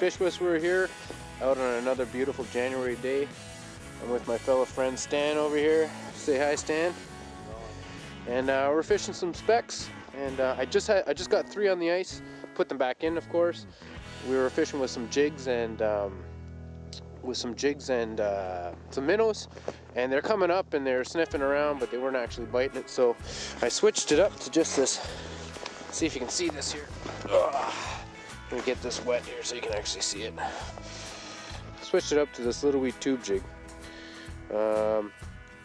Fish Whisperer here, out on another beautiful January day. I'm with my fellow friend Stan over here. Say hi, Stan. And we're fishing some specks, and I just got 3 on the ice. Put them back in, of course. We were fishing with some jigs and some minnows, and they're coming up and they're sniffing around, but they weren't actually biting it. So I switched it up to just this. See if you can see this here. Ugh. Let me get this wet here so you can actually see it. Switched it up to this little wee tube jig, and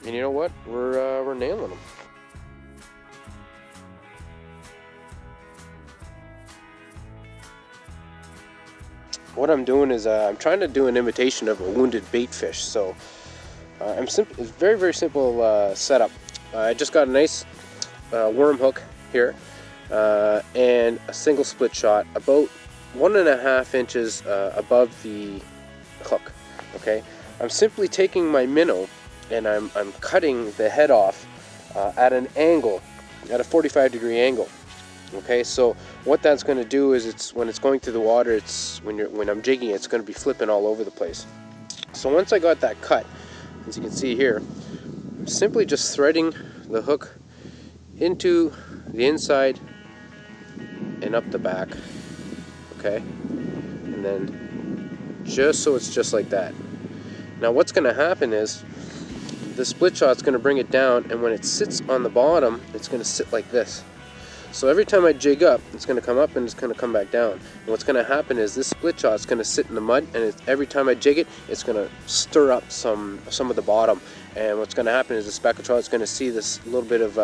you know what? We're nailing them. What I'm doing is I'm trying to do an imitation of a wounded bait fish. So it's very, very simple setup. I just got a nice worm hook here and a single split shot about 1.5 inches above the hook. Okay, I'm simply taking my minnow and I'm cutting the head off at an angle, at a 45-degree angle. Okay, so what that's going to do is when it's going through the water, when I'm jigging it, it's going to be flipping all over the place. So once I got that cut, as you can see here, I'm simply just threading the hook into the inside and up the back. Okay, and then just so it's just like that. Now what's going to happen is the split shot's going to bring it down, and when it sits on the bottom, it's going to sit like this. So every time I jig up, it's going to come up and it's going to come back down. And what's going to happen is this split shot is going to sit in the mud, and every time I jig it, it's going to stir up some of the bottom. And what's going to happen is the speckled trout is going to see this little bit of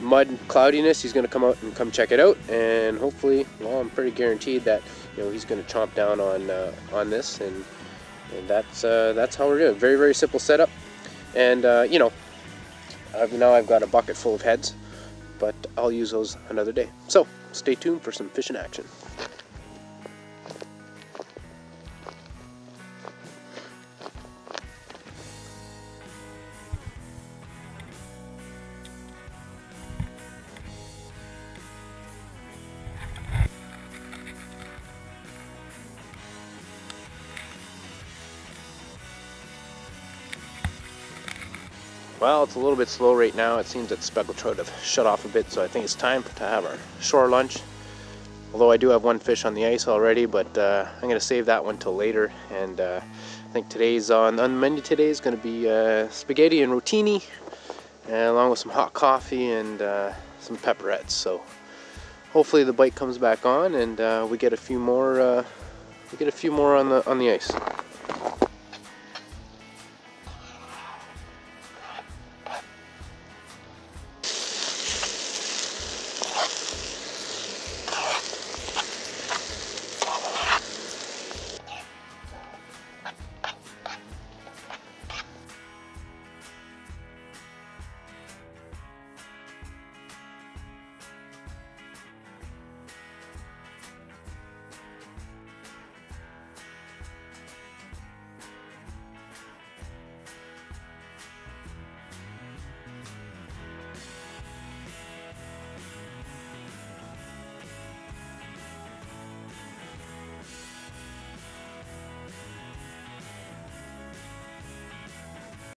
mud cloudiness. He's going to come out and come check it out, and hopefully, well, I'm pretty guaranteed that he's going to chomp down on this, and that's how we're doing. Very, very simple setup. And now I've got a bucket full of heads, but I'll use those another day. So stay tuned for some fishing action. Well, it's a little bit slow right now. It seems that speckled trout have shut off a bit, so I think it's time to have our shore lunch. Although I do have 1 fish on the ice already, but I'm going to save that one till later. And I think today's on the menu today is going to be spaghetti and rotini, along with some hot coffee and some pepperettes. So hopefully the bite comes back on, and we get a few more. On the ice.